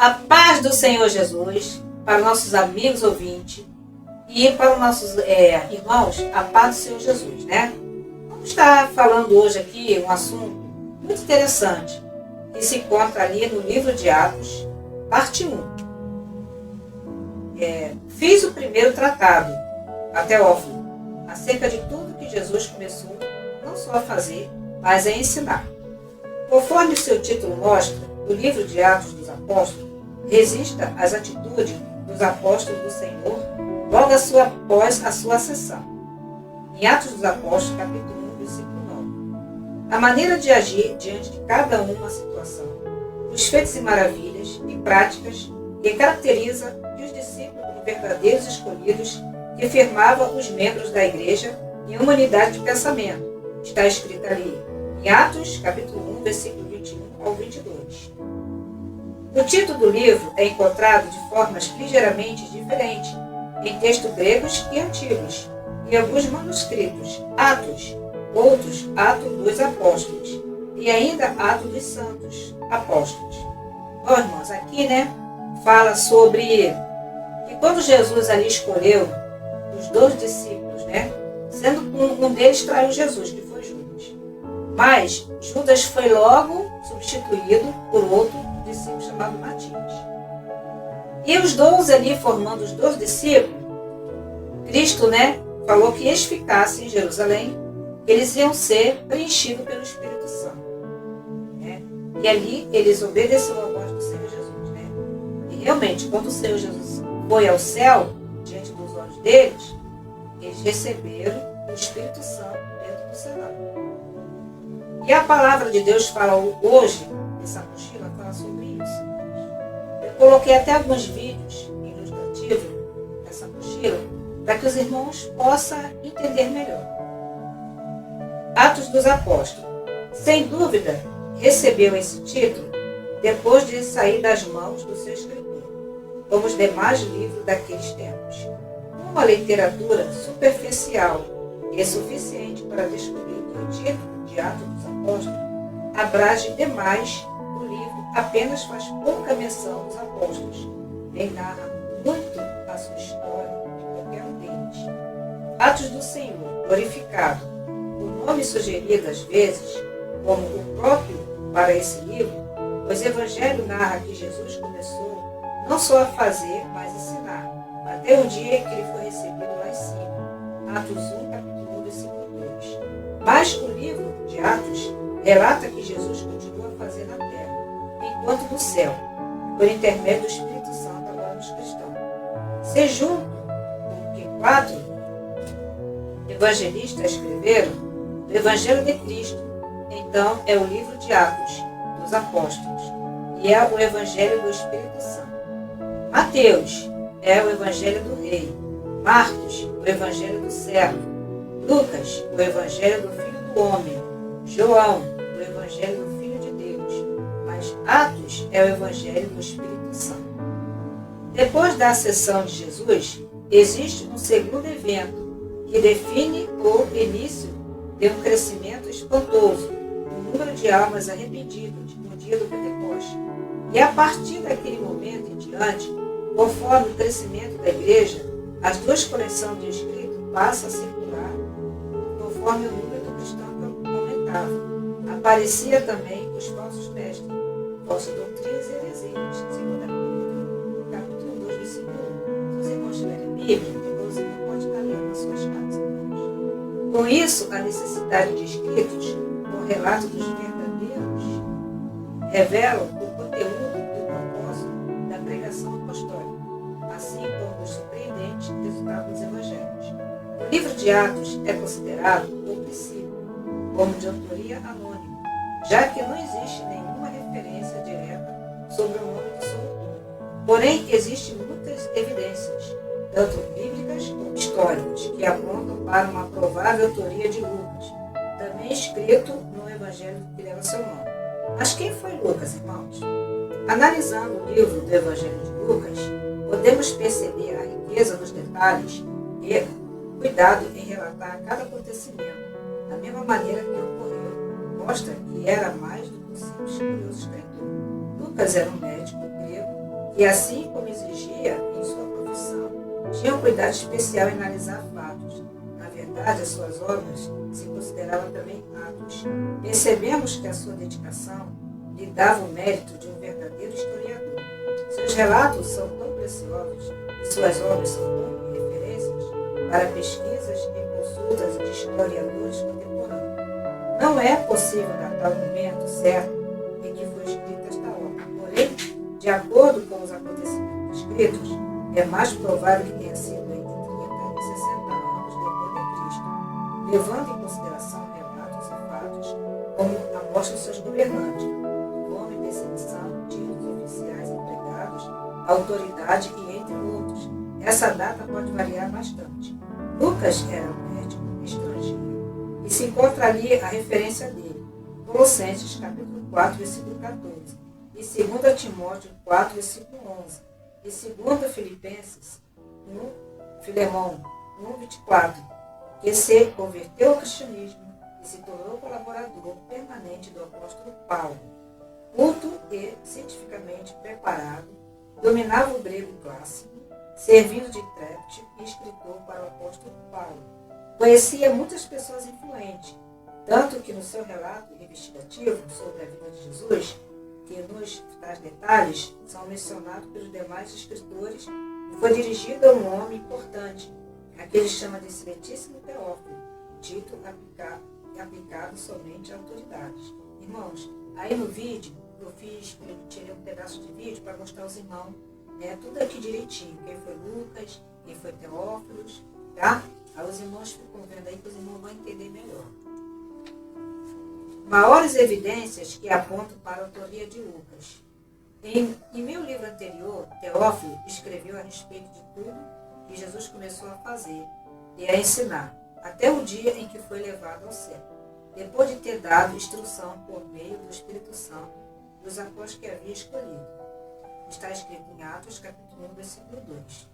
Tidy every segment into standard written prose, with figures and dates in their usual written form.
A paz do Senhor Jesus, para nossos amigos ouvintes e para os nossos irmãos, a paz do Senhor Jesus, né? Vamos estar falando hoje aqui um assunto muito interessante, que se encontra ali no livro de Atos, parte 1. Fiz o primeiro tratado, a Teófilo, acerca de tudo que Jesus começou não só a fazer, mas a ensinar. Conforme seu título mostra, o livro de Atos dos Apóstolos registra as atitudes dos apóstolos do Senhor logo após a sua ascensão. Em Atos dos Apóstolos, capítulo 1, versículo 9. A maneira de agir diante de cada uma situação, os feitos e maravilhas e práticas que caracteriza os discípulos como verdadeiros escolhidos que firmavam os membros da igreja em uma unidade de pensamento. Está escrito ali em Atos, capítulo 1, versículo 21 ao 22. O título do livro é encontrado de formas ligeiramente diferentes em textos gregos e antigos, em alguns manuscritos, Atos, outros Atos dos Apóstolos e ainda Atos dos Santos Apóstolos. Bom, irmãos, aqui, fala sobre que quando Jesus ali escolheu os 12 discípulos, sendo um deles traiu Jesus, que foi Judas. Mas Judas foi logo substituído por outro discípulo chamado Matias. E os 12 ali, formando os 12 discípulos, Cristo, falou que eles ficassem em Jerusalém, eles iam ser preenchidos pelo Espírito Santo. E ali eles obedeceram à voz do Senhor Jesus. E realmente, quando o Senhor Jesus foi ao céu, diante dos olhos deles, eles receberam o Espírito Santo dentro do cenário. E a palavra de Deus fala hoje, essa mochila fala sobre isso. Eu coloquei até alguns vídeos ilustrativos nessa mochila, para que os irmãos possam entender melhor. Atos dos Apóstolos. Sem dúvida, recebeu esse título depois de sair das mãos do seu escritor, como os demais livros daqueles tempos. Uma literatura superficial e suficiente para descobrir que o título de Atos dos Apóstolos abrange demais. O livro apenas faz pouca menção dos apóstolos, nem narra muito a sua história de qualquer um deles. Atos do Senhor, glorificado, o nome sugerido às vezes como o próprio para esse livro, pois o Evangelho narra que Jesus começou não só a fazer, mas a ensinar, até o dia que ele foi recebido lá em cima. Atos 1, capítulo 1, versículo 2. Mas o livro de Atos relata que Jesus continua a fazer na terra, enquanto no céu, por intermédio do Espírito Santo agora nos cristãos. Se junto com o que 4 evangelistas escreveram, o Evangelho de Cristo, então é o livro de Atos dos Apóstolos, e é o Evangelho do Espírito Santo. Mateus é o Evangelho do Rei, Marcos, o Evangelho do Servo, Lucas, o Evangelho do Filho do Homem, João, o Evangelho do Filho de Deus, mas Atos é o Evangelho do Espírito Santo. Depois da ascensão de Jesus, existe um segundo evento que define o início de um crescimento espantoso no número de almas arrependidas no dia do Pentecostes. E a partir daquele momento em diante, conforme o crescimento da igreja, as duas coleções de escritos passam a circular conforme o número do cristão aumentava. Aparecia também os falsos mestres, falsas doutrinas e heresias, segundo a Bíblia, capítulo 2, versículo 1. Se os irmãos tiverem Bíblia, então os irmãos podem estar lendo nas suas casas. Com isso, a necessidade de escritos com relato dos verdadeiros revelam o conteúdo e o propósito da pregação apostólica, assim como os surpreendentes resultados dos evangelhos. O livro de Atos é considerado, no princípio, como de autoria anônima, já que não existe nenhuma referência direta sobre o nome do seu autor. Porém, existem muitas evidências, tanto bíblicas como históricas, que apontam para uma provável autoria de Lucas, também escrito no Evangelho que leva seu nome. Mas quem foi Lucas, irmãos? Analisando o livro do Evangelho de Lucas, podemos perceber a riqueza dos detalhes e cuidado em relatar cada acontecimento, da mesma maneira que ocorreu. Mostra que era mais do que um simples curioso escritor. Lucas era um médico grego que, assim como exigia em sua profissão, tinha um cuidado especial em analisar fatos. Na verdade, as suas obras se consideravam também atos. Percebemos que a sua dedicação lhe dava o mérito de um verdadeiro historiador. Seus relatos são tão preciosos e suas obras são tão referências para pesquisas e consultas de historiadores contemporâneos. Não é possível datar o momento certo em que foi escrita esta obra. Porém, de acordo com os acontecimentos escritos, é mais provável que tenha sido entre 30 e 60 anos depois de Cristo, levando em consideração relatos e fatos como amostram seus governantes, fome, perseguição, títulos oficiais empregados, autoridade e entre outros. Essa data pode variar bastante. Lucas era um médico estrangeiro e se encontra ali a referência dele, Colossenses capítulo 4, versículo 14, e 2 Timóteo 4, versículo 11, e 2 Filipenses 1, Filemão 1, 24, que se converteu ao cristianismo e se tornou colaborador permanente do apóstolo Paulo. Culto e cientificamente preparado, dominava o grego clássico, servindo de intérprete e escritor para o apóstolo Paulo. Conhecia muitas pessoas influentes, tanto que no seu relato investigativo sobre a vida de Jesus, que nos tais detalhes são mencionados pelos demais escritores, foi dirigido a um homem importante, a que ele chama de excelentíssimo Teófilo, título aplicado somente a autoridades. Irmãos, aí no vídeo, eu tirei um pedaço de vídeo para mostrar aos irmãos, tudo aqui direitinho, quem foi Lucas, quem foi Teófilo, tá? Aí os irmãos ficam vendo aí que os irmãos vão entender melhor. Maiores evidências que apontam para a autoria de Lucas. Em meu livro anterior, Teófilo escreveu a respeito de tudo que Jesus começou a fazer e a ensinar, até o dia em que foi levado ao céu, depois de ter dado instrução por meio do Espírito Santo dos apóstolos que havia escolhido. Está escrito em Atos, capítulo 1, versículo 2.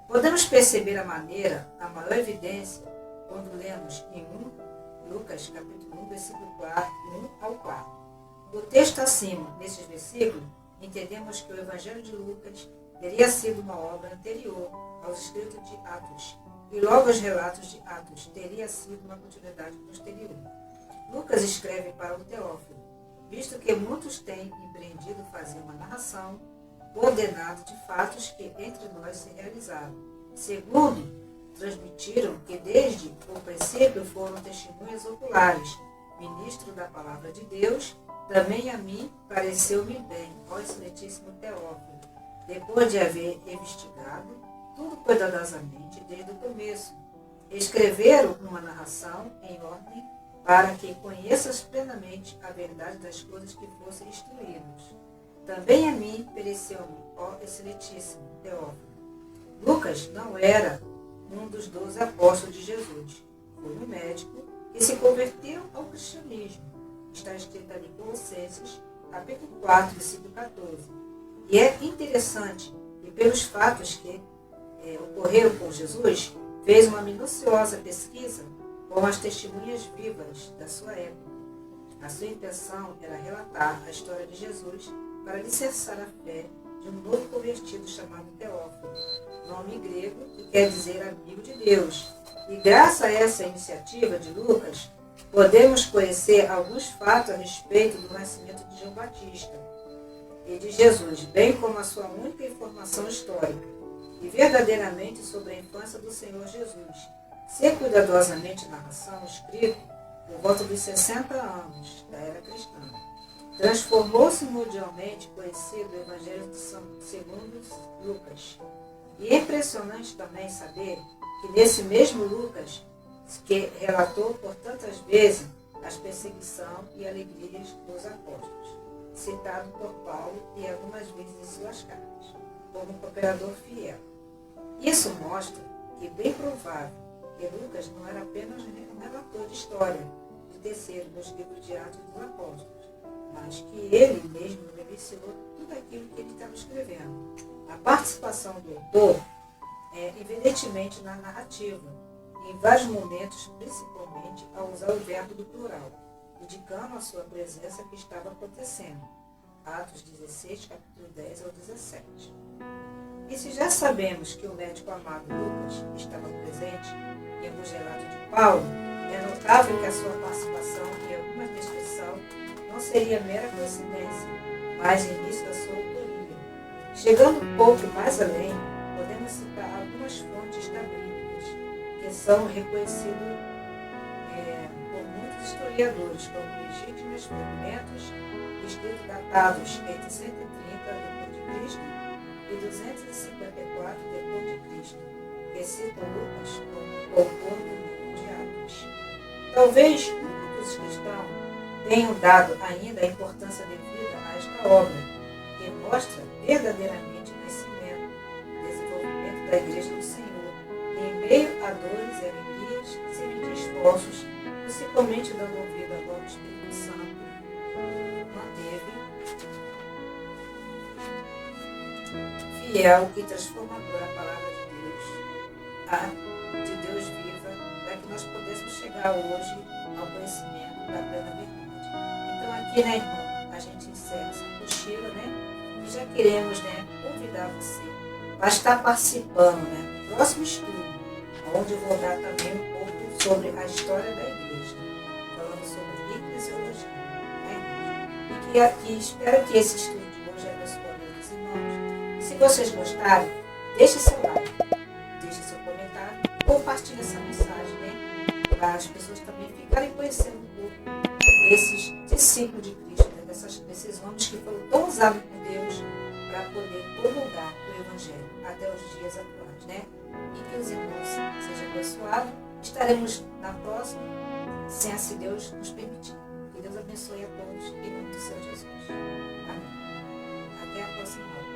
Podemos perceber a maior evidência, quando lemos em Lucas, capítulo 1, versículo 1 ao 4. Do texto acima, nesses versículos, entendemos que o Evangelho de Lucas teria sido uma obra anterior aos escritos de Atos, e logo os relatos de Atos teria sido uma continuidade posterior. Lucas escreve para o Teófilo, visto que muitos têm empreendido fazer uma narração ordenada de fatos que entre nós se realizaram. Segundo, transmitiram que desde o princípio foram testemunhas oculares, ministro da palavra de Deus, também a mim pareceu-me bem, ó excelentíssimo Teófilo, depois de haver investigado tudo cuidadosamente desde o começo, escreveram uma narração em ordem para que conheças plenamente a verdade das coisas que fossem instruídos. Também a mim pareceu-me, ó excelentíssimo Teófilo. Lucas não era um dos 12 apóstolos de Jesus. Foi um médico que se converteu ao cristianismo. Está escrito ali em Colossenses, capítulo 4, versículo 14. E é interessante que pelos fatos que ocorreram com Jesus, fez uma minuciosa pesquisa com as testemunhas vivas da sua época. A sua intenção era relatar a história de Jesus para alicerçar a fé de um novo convertido chamado Teófilo, nome grego que quer dizer amigo de Deus. E graças a essa iniciativa de Lucas, podemos conhecer alguns fatos a respeito do nascimento de João Batista e de Jesus, bem como a sua única informação histórica, e verdadeiramente sobre a infância do Senhor Jesus. Ser cuidadosamente narração escrito por volta dos 60 anos da era cristã. Transformou-se mundialmente conhecido o Evangelho de segundo Lucas. E é impressionante também saber que nesse mesmo Lucas, que relatou por tantas vezes as perseguições e alegrias dos apóstolos, citado por Paulo e algumas vezes em suas cartas, como cooperador fiel. Isso mostra que é bem provável que Lucas não era apenas um relator de história de terceiro nos livros de Atos dos Apóstolos, mas que ele mesmo vivenciou tudo aquilo que ele estava escrevendo. A participação do autor é evidentemente na narrativa, em vários momentos, principalmente ao usar o verbo do plural, indicando a sua presença que estava acontecendo. Atos 16, capítulo 10 ao 17. E se já sabemos que o médico amado Lucas estava presente em alguns relatos de Paulo, é notável que a sua participação em alguma descrição não seria mera coincidência, mas início da sua autoria. Chegando um pouco mais além, podemos citar algumas fontes da Bíblia que são reconhecidas por muitos historiadores como legítimos documentos escritos datados entre 130 d.C. e 254 d.C., que citam Lucas como autor do livro de Atos. Talvez muitos cristãos tenham dado ainda a importância devida a esta obra, que mostra verdadeiramente o nascimento e desenvolvimento da Igreja do Senhor, que em meio a dores e alegrias, sempre de esforços, principalmente dando ouvido à voz do Espírito Santo, manteve fiel e transformadora a palavra de Deus viva, para que nós pudéssemos chegar hoje ao conhecimento da plena verdade. Então aqui, né, irmão, a gente encerra essa apostila, né, e já queremos, né, convidar você a estar participando, né, do próximo estudo, onde eu vou dar também um pouco sobre a história da igreja, falando sobre eclesiologia, né, e que espero que esse estudo de hoje abençoe a vida dos irmãos. E se vocês gostarem, deixe seu like, deixe seu comentário, compartilhe essa mensagem, né, para as pessoas também ficarem conhecendo um pouco desses discípulos de Cristo, né, desses homens que foram tão usados por Deus para poder promulgar o Evangelho até os dias atuais, né? E que os irmãos sejam abençoados. Estaremos na próxima, se assim Deus nos permitir. Que Deus abençoe a todos em nome do Senhor Jesus. Amém. Até a próxima aula.